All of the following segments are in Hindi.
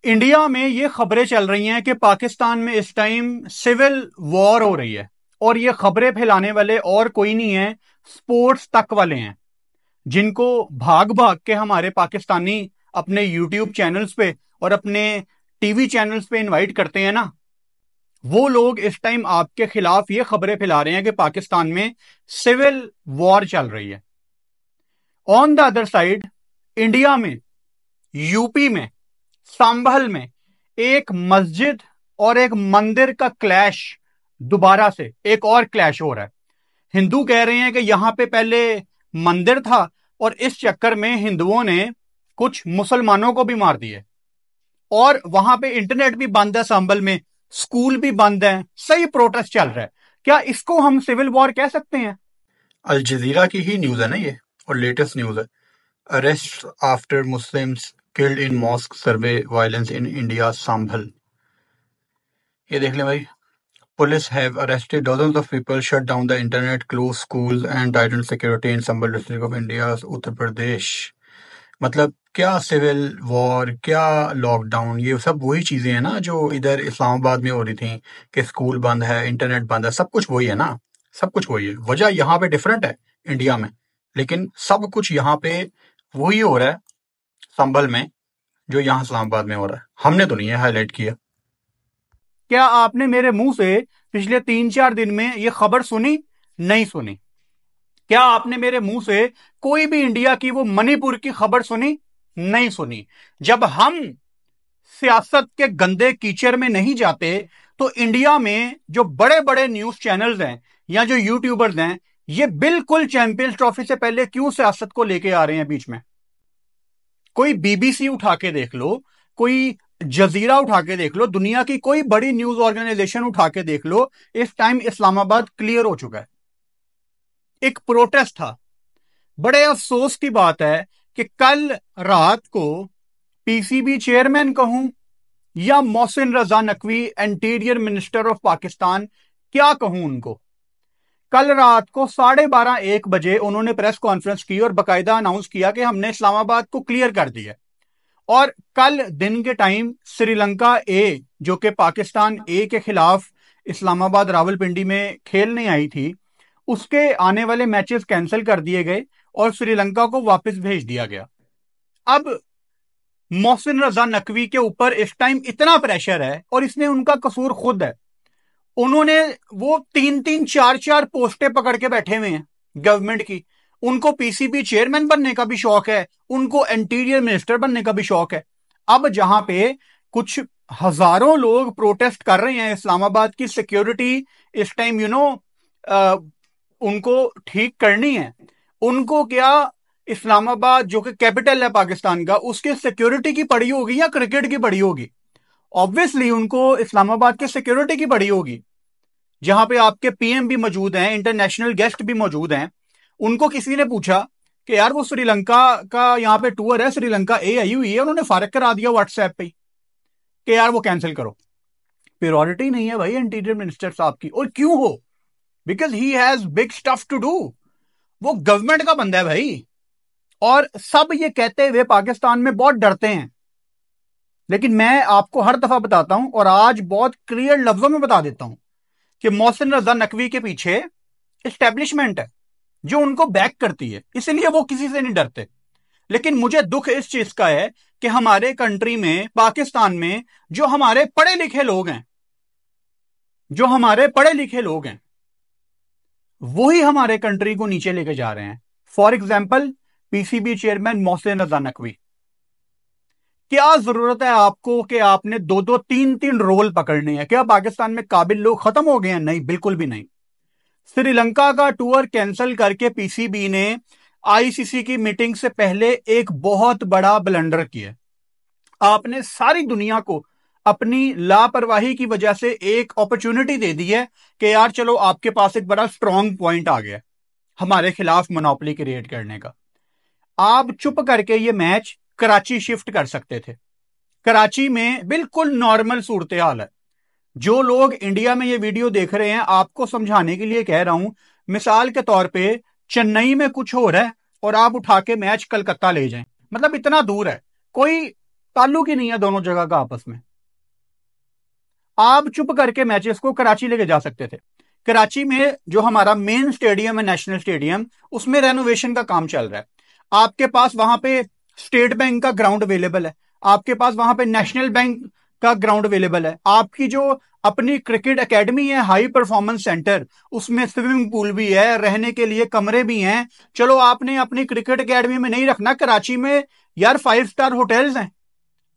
इंडिया में ये खबरें चल रही हैं कि पाकिस्तान में इस टाइम सिविल वॉर हो रही है और ये खबरें फैलाने वाले और कोई नहीं है, स्पोर्ट्स तक वाले हैं, जिनको भाग भाग के हमारे पाकिस्तानी अपने यूट्यूब चैनल्स पे और अपने टीवी चैनल्स पे इनवाइट करते हैं ना। वो लोग इस टाइम आपके खिलाफ ये खबरें फैला रहे हैं कि पाकिस्तान में सिविल वॉर चल रही है। On the other side, India में, यूपी में, संभल में एक मस्जिद और एक मंदिर का क्लैश, दोबारा से एक और क्लैश हो रहा है। हिंदू कह रहे हैं कि यहां पे पहले मंदिर था और इस चक्कर में हिंदुओं ने कुछ मुसलमानों को भी मार दिए, और वहां पे इंटरनेट भी बंद है, संभल में स्कूल भी बंद है, सही प्रोटेस्ट चल रहा है। क्या इसको हम सिविल वॉर कह सकते हैं? अल जजीरा की ही न्यूज है ना ये, और लेटेस्ट न्यूज है। Arrest after Muslims killed in mosque survey violence in India Sambhal. ये देख लें भाई, police have arrested dozens of people, shut down the internet, closed schools and tightened security in Sambal district of India's Uttar Pradesh. मतलब क्या सिविल वॉर, क्या लॉकडाउन, ये सब वही चीजें हैं ना जो इधर इस्लामाबाद में हो रही थी कि स्कूल बंद है, इंटरनेट बंद है, सब कुछ वही है ना, सब कुछ वही है। वजह यहाँ पे डिफरेंट है इंडिया में, लेकिन सब कुछ यहाँ पे वही हो रहा है संभल में जो यहाँ इस्लामाबाद में हो रहा है। हमने तो नहीं है हाईलाइट किया। क्या आपने मेरे मुंह से पिछले 3-4 दिन में यह खबर सुनी? नहीं सुनी। क्या आपने मेरे मुंह से कोई भी इंडिया की वो मणिपुर की खबर सुनी? नहीं सुनी। जब हम सियासत के गंदे कीचड़ में नहीं जाते तो इंडिया में जो बड़े बड़े न्यूज चैनल्स हैं या जो यूट्यूबर्स हैं, ये बिल्कुल चैंपियंस ट्रॉफी से पहले क्यों सियासत को लेके आ रहे हैं बीच में? कोई बीबीसी उठा के देख लो, कोई जजीरा उठा के देख लो, दुनिया की कोई बड़ी न्यूज ऑर्गेनाइजेशन उठा के देख लो, इस टाइम इस्लामाबाद क्लियर हो चुका है। एक प्रोटेस्ट था। बड़े अफसोस की बात है कि कल रात को पीसीबी चेयरमैन कहूं या Mohsin Raza Naqvi interior minister of Pakistan, क्या कहूं उनको, कल रात को 12:30-1 बजे उन्होंने प्रेस कॉन्फ्रेंस की और बाकायदा अनाउंस किया कि हमने इस्लामाबाद को क्लियर कर दिया। और कल दिन के टाइम श्रीलंका ए, जो कि पाकिस्तान ए के खिलाफ इस्लामाबाद रावलपिंडी में खेलने आई थी, उसके आने वाले मैचेस कैंसिल कर दिए गए और श्रीलंका को वापस भेज दिया गया। अब मोहसिन रजा नकवी के ऊपर इस टाइम इतना प्रेशर है, और इसमें उनका कसूर खुद है। उन्होंने वो 3-3, 4-4 पोस्टें पकड़ के बैठे हुए हैं गवर्नमेंट की। उनको पीसीबी चेयरमैन बनने का भी शौक है, उनको इंटीरियर मिनिस्टर बनने का भी शौक है। अब जहां पे कुछ हजारों लोग प्रोटेस्ट कर रहे हैं, इस्लामाबाद की सिक्योरिटी इस टाइम उनको ठीक करनी है। उनको क्या इस्लामाबाद जो कि कैपिटल है पाकिस्तान का, उसकी सिक्योरिटी की पड़ी होगी या क्रिकेट की पड़ी होगी? ऑब्वियसली उनको इस्लामाबाद की सिक्योरिटी की पड़ी होगी, जहां पे आपके पीएम भी मौजूद हैं, इंटरनेशनल गेस्ट भी मौजूद हैं। उनको किसी ने पूछा कि यार वो श्रीलंका का यहाँ पे टूर है, श्रीलंका ए आई हुई है, उन्होंने फारग करा दिया व्हाट्सएप पे कि यार वो कैंसिल करो। प्रायोरिटी नहीं है भाई इंटीरियर मिनिस्टर साहब की, और क्यों हो? Because he has big stuff to do. वो गवर्नमेंट का बंदा है भाई, और सब ये कहते हुए पाकिस्तान में बहुत डरते हैं। लेकिन मैं आपको हर दफा बताता हूं, और आज बहुत क्लियर लफ्जों में बता देता हूं कि मोहसिन रजा नकवी के पीछे एस्टेब्लिशमेंट है जो उनको बैक करती है, इसलिए वो किसी से नहीं डरते। लेकिन मुझे दुख इस चीज का है कि हमारे कंट्री में, पाकिस्तान में, जो हमारे पढ़े लिखे लोग हैं, जो हमारे पढ़े लिखे लोग हैं, वही हमारे कंट्री को नीचे लेके जा रहे हैं। For example PCB chairman Mohsin Raza Naqvi. क्या जरूरत है आपको कि आपने 2-2, 3-3 रोल पकड़ने हैं? क्या पाकिस्तान में काबिल लोग खत्म हो गए हैं? नहीं, बिल्कुल भी नहीं। श्रीलंका का टूर कैंसिल करके पीसीबी ने आईसीसी की मीटिंग से पहले एक बहुत बड़ा ब्लंडर किया। आपने सारी दुनिया को अपनी लापरवाही की वजह से एक अपॉर्चुनिटी दे दी है कि यार चलो आपके पास एक बड़ा स्ट्रॉन्ग पॉइंट आ गया हमारे खिलाफ मोनोपोली क्रिएट करने का। आप चुप करके ये मैच कराची शिफ्ट कर सकते थे। कराची में बिल्कुल नॉर्मल सूरत हाल है। जो लोग इंडिया में ये वीडियो देख रहे हैं, आपको समझाने के लिए कह रहा हूं, मिसाल के तौर पे चेन्नई में कुछ हो रहा है और आप उठा के मैच कलकत्ता ले जाएं, मतलब इतना दूर है। कोई ताल्लुक ही नहीं है दोनों जगह का आपस में। आप चुप करके मैचेस को कराची लेके जा सकते थे। कराची में जो हमारा मेन स्टेडियम है, नेशनल स्टेडियम, उसमें रेनोवेशन का काम चल रहा है। आपके पास वहां पे स्टेट बैंक का ग्राउंड अवेलेबल है, आपके पास वहां पे नेशनल बैंक का ग्राउंड अवेलेबल है, आपकी जो अपनी क्रिकेट एकेडमी है, हाई परफॉर्मेंस सेंटर, उसमें स्विमिंग पूल भी है, रहने के लिए कमरे भी हैं। चलो आपने अपनी क्रिकेट एकेडमी में नहीं रखना, कराची में यार 5 स्टार होटल्स हैं,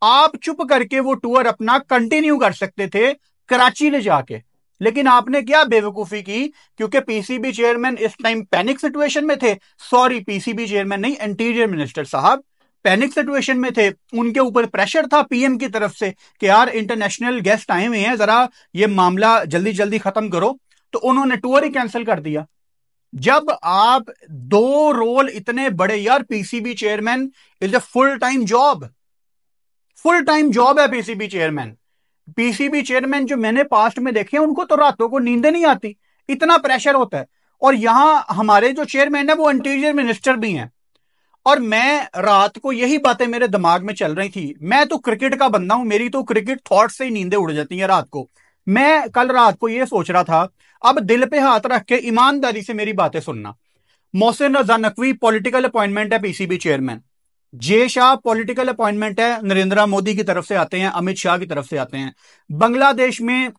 आप चुप करके वो टूर अपना कंटिन्यू कर सकते थे कराची ले जाके। लेकिन आपने क्या बेवकूफी की, क्योंकि पीसीबी चेयरमैन इस टाइम पैनिक सिचुएशन में थे, सॉरी पीसीबी चेयरमैन नहीं, इंटीरियर मिनिस्टर साहब पैनिक सिचुएशन में थे, उनके ऊपर प्रेशर था पीएम की तरफ से कि यार इंटरनेशनल गेस्ट आए हुए हैं, जरा ये मामला जल्दी जल्दी खत्म करो, तो उन्होंने टूर ही कैंसिल कर दिया। जब आप दो रोल इतने बड़े, यार PCB chairman is a full time job, full time job है पीसीबी चेयरमैन। पीसीबी चेयरमैन जो मैंने पास्ट में देखे हैं, उनको तो रातों को नींद नहीं आती, इतना प्रेशर होता है। और यहां हमारे जो चेयरमैन है वो इंटीरियर मिनिस्टर भी हैं। और मैं रात को यही बातें मेरे दिमाग में चल रही थी, मैं तो क्रिकेट का बंदा हूं, मेरी तो क्रिकेट थॉट से ही नींदें उड़ जाती हैं रात को। मैं कल रात को यह सोच रहा था, अब दिल पे हाथ रख के ईमानदारी से मेरी बातें सुनना। मोहसिन रजा नकवी पॉलिटिकल अपॉइंटमेंट है पीसीबी चेयरमैन। जे शाह पॉलिटिकल अपॉइंटमेंट है, नरेंद्र मोदी की तरफ से आते हैं, अमित शाह की तरफ से आते हैं। बांग्लादेश में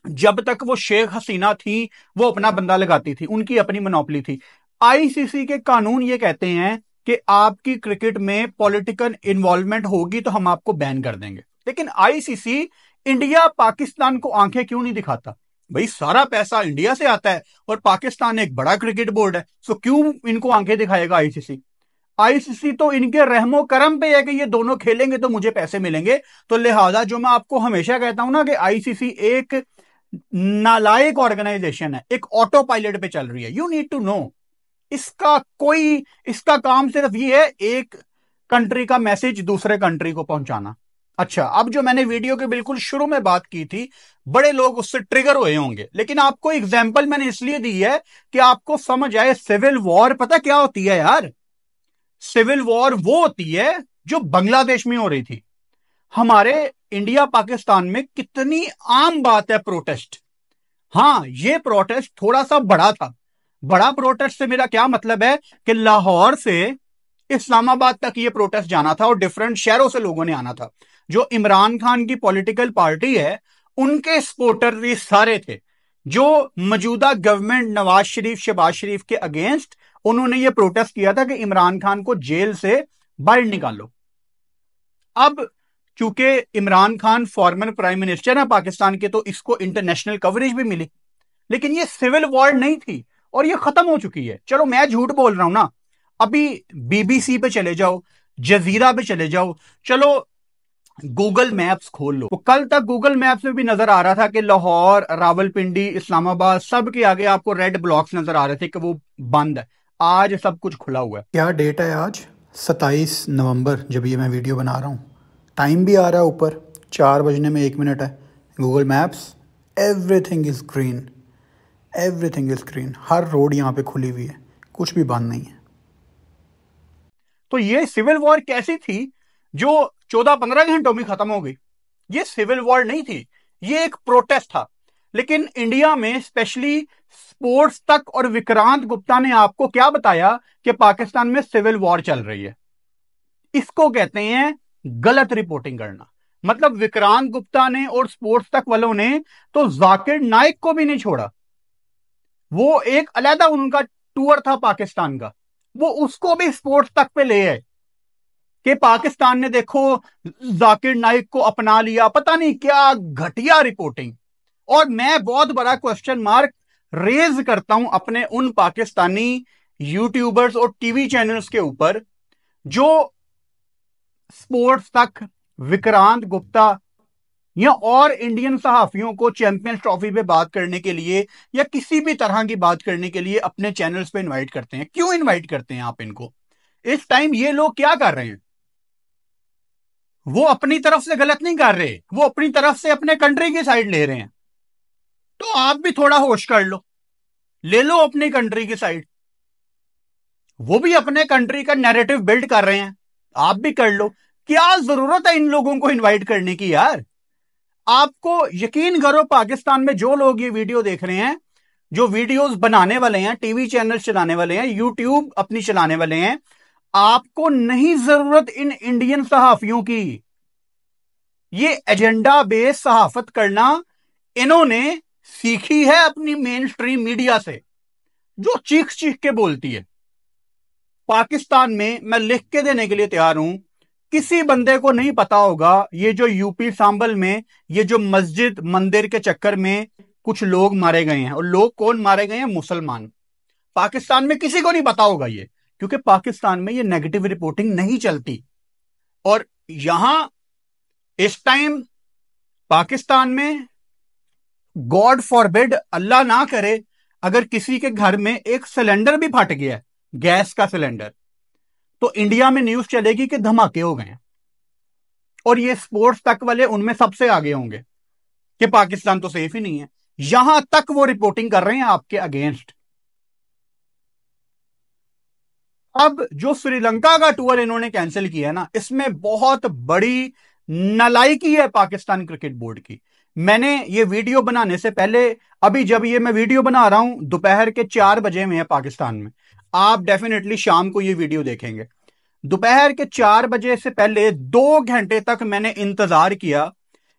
जब तक वो शेख हसीना थी, वो अपना बंदा लगाती थी, उनकी अपनी मोनोपली थी। आईसीसी के कानून ये कहते हैं कि आपकी क्रिकेट में पॉलिटिकल इन्वॉल्वमेंट होगी तो हम आपको बैन कर देंगे। लेकिन आईसीसी इंडिया पाकिस्तान को आंखें क्यों नहीं दिखाता? भाई सारा पैसा इंडिया से आता है और पाकिस्तान एक बड़ा क्रिकेट बोर्ड है, सो क्यों इनको आंखें दिखाएगा आईसीसी? आईसीसी तो इनके रहमो करम पे है कि ये दोनों खेलेंगे तो मुझे पैसे मिलेंगे। तो लिहाजा जो मैं आपको हमेशा कहता हूं ना कि आईसीसी एक नालायक ऑर्गेनाइजेशन है, एक ऑटो पायलट पे चल रही है। यू नीड टू नो, इसका काम सिर्फ ये है, एक कंट्री का मैसेज दूसरे कंट्री को पहुंचाना। अच्छा, अब जो मैंने वीडियो के बिल्कुल शुरू में बात की थी, बड़े लोग उससे ट्रिगर हुए होंगे, लेकिन आपको एग्जाम्पल मैंने इसलिए दी है कि आपको समझ आए सिविल वॉर पता क्या होती है यार। सिविल वॉर वो होती है जो बांग्लादेश में हो रही थी। हमारे इंडिया पाकिस्तान में कितनी आम बात है प्रोटेस्ट। हां, ये प्रोटेस्ट थोड़ा सा बड़ा था। बड़ा प्रोटेस्ट से मेरा क्या मतलब है कि लाहौर से इस्लामाबाद तक ये प्रोटेस्ट जाना था और डिफरेंट शहरों से लोगों ने आना था। जो इमरान खान की पॉलिटिकल पार्टी है, उनके सपोर्टर ये सारे थे जो मौजूदा गवर्नमेंट नवाज शरीफ, शहबाज शरीफ के अगेंस्ट उन्होंने ये प्रोटेस्ट किया था कि इमरान खान को जेल से बाहर निकालो। अब चूंकि Imran Khan former prime minister है पाकिस्तान के, तो इसको इंटरनेशनल कवरेज भी मिली। लेकिन ये सिविल वॉर नहीं थी और ये खत्म हो चुकी है। चलो मैं झूठ बोल रहा हूं ना, अभी बीबीसी पे चले जाओ, जजीरा पे चले जाओ, चलो गूगल मैप्स खोल लो। तो कल तक गूगल मैप्स में भी नजर आ रहा था कि लाहौर, रावलपिंडी, इस्लामाबाद, सब के आगे आपको रेड ब्लॉक्स नजर आ रहे थे कि वो बंद है। आज सब कुछ खुला हुआ है। क्या डेट है आज? 27 नवंबर, जब ये मैं वीडियो बना रहा हूँ। टाइम भी आ रहा है ऊपर, 4 बजने में 1 मिनट है। Google maps, everything is green, everything is green. Her road यहाँ पे खुली हुई है, कुछ भी बंद नहीं है। तो ये सिविल वॉर कैसी थी जो 14-15 घंटों में खत्म हो गई? ये सिविल वॉर नहीं थी, ये एक प्रोटेस्ट था। लेकिन इंडिया में स्पेशली स्पोर्ट्स तक और विक्रांत गुप्ता ने आपको क्या बताया कि पाकिस्तान में सिविल वॉर चल रही है। इसको कहते हैं गलत रिपोर्टिंग करना। मतलब विक्रांत गुप्ता ने और स्पोर्ट्स तक वालों ने तो जाकिर नाइक को भी नहीं छोड़ा। वो एक अलहदा उनका टूर था पाकिस्तान का, वो उसको भी स्पोर्ट्स तक पे ले आए कि पाकिस्तान ने देखो जाकिर नाइक को अपना लिया। पता नहीं क्या घटिया रिपोर्टिंग। और मैं बहुत बड़ा क्वेश्चन मार्क रेज करता हूं अपने उन पाकिस्तानी यूट्यूबर्स और टीवी चैनल्स के ऊपर जो स्पोर्ट्स तक, विक्रांत गुप्ता या और इंडियन सहाफियों को चैंपियंस ट्रॉफी पे बात करने के लिए या किसी भी तरह की बात करने के लिए अपने चैनल्स पे इनवाइट करते हैं। क्यों इनवाइट करते हैं आप इनको? इस टाइम ये लोग क्या कर रहे हैं? वो अपनी तरफ से गलत नहीं कर रहे, वो अपनी तरफ से अपने कंट्री की साइड ले रहे हैं। तो आप भी थोड़ा होश कर लो, ले लो अपनी कंट्री की साइड। वो भी अपने कंट्री का नैरेटिव बिल्ड कर रहे हैं, आप भी कर लो। क्या जरूरत है इन लोगों को इनवाइट करने की यार? आपको यकीन करो, पाकिस्तान में जो लोग ये वीडियो देख रहे हैं, जो वीडियोस बनाने वाले हैं, टीवी चैनल चलाने वाले हैं, यूट्यूब अपनी चलाने वाले हैं, आपको नहीं जरूरत इन इंडियन सहाफियों की। ये एजेंडा बेस्ड सहाफत करना इन्होंने सीखी है अपनी मेन स्ट्रीम मीडिया से, जो चीख चीख के बोलती है। पाकिस्तान में मैं लिख के देने के लिए तैयार हूं, किसी बंदे को नहीं पता होगा ये जो यूपी सांबल में ये जो मस्जिद मंदिर के चक्कर में कुछ लोग मारे गए हैं, और लोग कौन मारे गए हैं? मुसलमान। पाकिस्तान में किसी को नहीं पता होगा ये, क्योंकि पाकिस्तान में ये नेगेटिव रिपोर्टिंग नहीं चलती। और यहां इस टाइम पाकिस्तान में, गॉड फॉरबिड, अल्लाह ना करे, अगर किसी के घर में एक सिलेंडर भी फट गया है, गैस का सिलेंडर, तो इंडिया में न्यूज चलेगी कि धमाके हो गए हैं। और ये स्पोर्ट्स तक वाले उनमें सबसे आगे होंगे कि पाकिस्तान तो सेफ ही नहीं है। यहां तक वो रिपोर्टिंग कर रहे हैं आपके अगेंस्ट। अब जो श्रीलंका का टूर इन्होंने कैंसिल किया ना, इसमें बहुत बड़ी नालायकी है पाकिस्तान क्रिकेट बोर्ड की। मैंने ये वीडियो बनाने से पहले, अभी जब ये मैं वीडियो बना रहा हूं दोपहर के 4 बजे में है पाकिस्तान में, आप डेफिनेटली शाम को ये वीडियो देखेंगे। दोपहर के 4 बजे से पहले 2 घंटे तक मैंने इंतजार किया।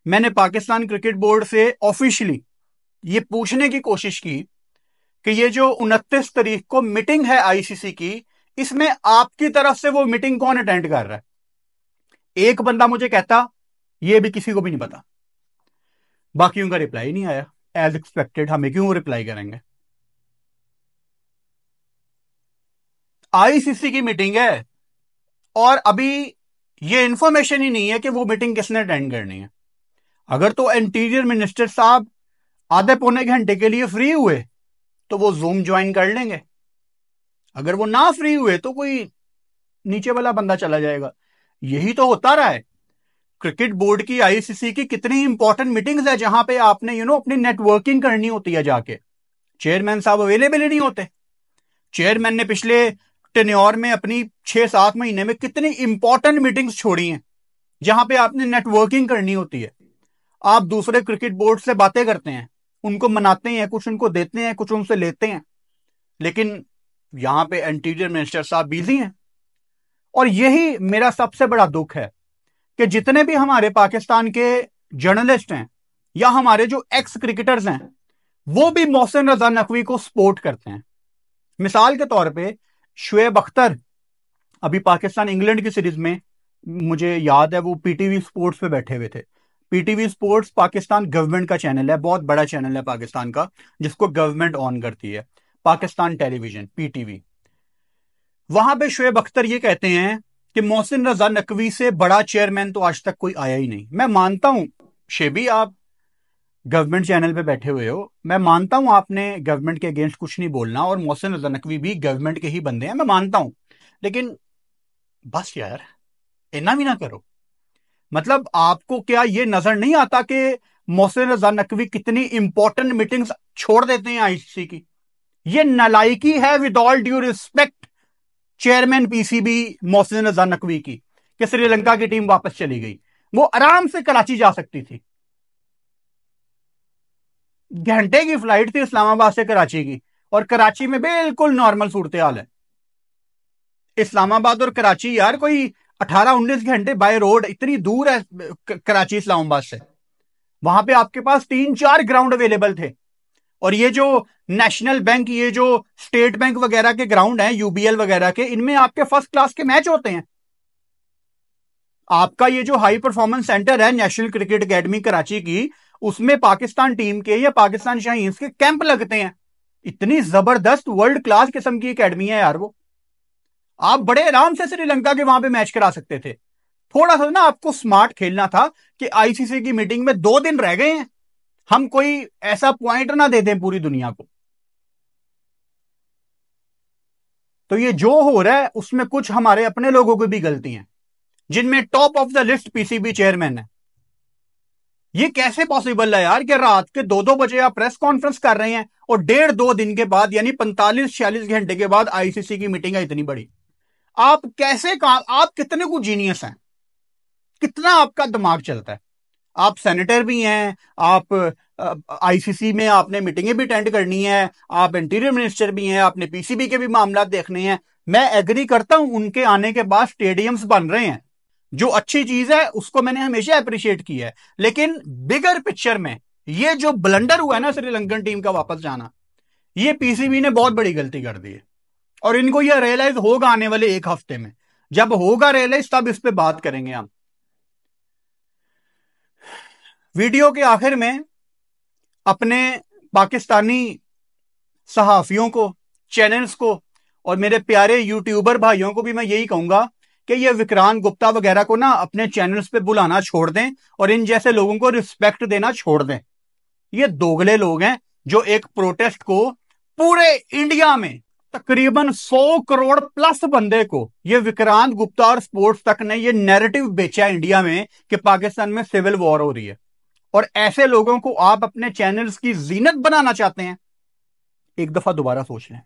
मैंने पाकिस्तान क्रिकेट बोर्ड से ऑफिशियली ये पूछने की कोशिश की कि ये जो 29 तारीख को मीटिंग है आईसीसी की, इसमें आपकी तरफ से वो मीटिंग कौन अटेंड कर रहा है? एक बंदा मुझे कहता ये भी किसी को भी नहीं पता। बाकियों का रिप्लाई नहीं आया। एज एक्सपेक्टेड, हमें क्यों रिप्लाई करेंगे? आईसीसी की मीटिंग है और अभी ये इंफॉर्मेशन ही नहीं है कि वो मीटिंग किसने अटेंड करनी है। अगर तो इंटीरियर मिनिस्टर साहब आधे पौने घंटे के लिए फ्री हुए तो वो जूम ज्वाइन कर लेंगे। अगर वो ना फ्री हुए तो कोई नीचे वाला बंदा चला जाएगा। यही तो होता रहा है। क्रिकेट बोर्ड की, आईसीसी की कितनी इंपॉर्टेंट मीटिंग्स है जहां पे आपने अपनी नेटवर्किंग करनी होती है जाके। चेयरमैन साहब अवेलेबल ही नहीं होते। चेयरमैन ने पिछले टेन्योर में अपनी 6-7 महीने में कितनी इंपॉर्टेंट मीटिंग्स छोड़ी हैं जहां पे आपने नेटवर्किंग करनी होती है। आप दूसरे क्रिकेट बोर्ड से बातें करते हैं, उनको मनाते हैं, कुछ उनको देते हैं, कुछ उनसे लेते हैं, लेकिन यहां पे इंटीरियर मिनिस्टर साहब बिजी हैं। और यही मेरा सबसे बड़ा दुख है कि जितने भी हमारे पाकिस्तान के जर्नलिस्ट हैं या हमारे जो एक्स क्रिकेटर्स हैं, वो भी मोहसिन रजा नकवी को सपोर्ट करते हैं। मिसाल के तौर पे शुएब अख्तर अभी पाकिस्तान इंग्लैंड की सीरीज में, मुझे याद है वो पीटीवी स्पोर्ट्स पे बैठे हुए थे। पीटीवी स्पोर्ट्स पाकिस्तान गवर्नमेंट का चैनल है, बहुत बड़ा चैनल है पाकिस्तान का, जिसको गवर्नमेंट ऑन करती है, पाकिस्तान टेलीविजन, पीटीवी। वहां पे शुएब अख्तर ये कहते हैं कि मोहसिन रजा नकवी से बड़ा चेयरमैन तो आज तक कोई आया ही नहीं। मैं मानता हूं शेबी, आप गवर्नमेंट चैनल पे बैठे हुए हो, मैं मानता हूं आपने गवर्नमेंट के अगेंस्ट कुछ नहीं बोलना, और मोहसिन रजा नकवी भी गवर्नमेंट के ही बंदे हैं, मैं मानता हूं, लेकिन बस यार इतना भी ना करो। मतलब आपको क्या ये नजर नहीं आता कि मोहसिन रजा नकवी कितनी इंपॉर्टेंट मीटिंग्स छोड़ देते हैं आईसीसी की? ये नालायकी है with all due respect chairman PCB Mohsin Raza Naqvi की, कि श्रीलंका की टीम वापस चली गई। वो आराम से कराची जा सकती थी, घंटे की फ्लाइट थी इस्लामाबाद से कराची की, और कराची में बिल्कुल नॉर्मल सूरत हाल है। इस्लामाबाद और कराची यार कोई 18-19 घंटे बाय रोड, इतनी दूर है कराची इस्लामाबाद से। वहां पे आपके पास 3-4 ग्राउंड अवेलेबल थे, और ये जो नेशनल बैंक, ये जो स्टेट बैंक वगैरह के ग्राउंड हैं, यूबीएल वगैरह के, इनमें आपके फर्स्ट क्लास के मैच होते हैं। आपका ये जो हाई परफॉर्मेंस सेंटर है नेशनल क्रिकेट एकेडमी कराची की, उसमें पाकिस्तान टीम के या पाकिस्तान शाहीन्स के कैंप लगते हैं। इतनी जबरदस्त वर्ल्ड क्लास किस्म की एकेडमी है यार वो। आप बड़े आराम से श्रीलंका के वहां पे मैच करा सकते थे। थोड़ा सा ना आपको स्मार्ट खेलना था कि आईसीसी की मीटिंग में 2 दिन रह गए हैं, हम कोई ऐसा पॉइंट ना दे दें पूरी दुनिया को। तो ये जो हो रहा है उसमें कुछ हमारे अपने लोगों की भी गलती है, जिनमें top of the list PCB chairman है। ये कैसे पॉसिबल है यार कि रात के 2-2 बजे आप प्रेस कॉन्फ्रेंस कर रहे हैं और 1.5-2 दिन के बाद, यानी 45-46 घंटे के बाद आईसीसी की मीटिंग है इतनी बड़ी? आप कैसे काम, आप कितने कुछ जीनियस हैं? कितना आपका दिमाग चलता है? आप सेनेटर भी हैं, आप आईसीसी में आपने मीटिंगें भी अटेंड करनी है, आप इंटीरियर मिनिस्टर भी हैं, आपने पीसीबी के भी मामला देखने हैं। मैं एग्री करता हूं, उनके आने के बाद स्टेडियम्स बन रहे हैं, जो अच्छी चीज है, उसको मैंने हमेशा अप्रिशिएट किया है। लेकिन बिगर पिक्चर में ये जो ब्लंडर हुआ है ना श्रीलंकन टीम का वापस जाना, ये पीसीबी ने बहुत बड़ी गलती कर दी है। और इनको यह रियलाइज होगा आने वाले एक हफ्ते में। जब होगा रियलाइज तब इस पे बात करेंगे हम। वीडियो के आखिर में अपने पाकिस्तानी सहाफियों को, चैनल्स को और मेरे प्यारे यूट्यूबर भाइयों को भी मैं यही कहूंगा कि ये विक्रांत गुप्ता वगैरह को ना अपने चैनल्स पे बुलाना छोड़ दें और इन जैसे लोगों को रिस्पेक्ट देना छोड़ दें। ये दोगले लोग हैं जो एक प्रोटेस्ट को पूरे इंडिया में तकरीबन 100 करोड़ प्लस बंदे को, ये विक्रांत गुप्ता और स्पोर्ट्स तक ने ये नैरेटिव बेचा इंडिया में कि पाकिस्तान में सिविल वॉर हो रही है। और ऐसे लोगों को आप अपने चैनल्स की जीनत बनाना चाहते हैं? एक दफा दोबारा सोच लें।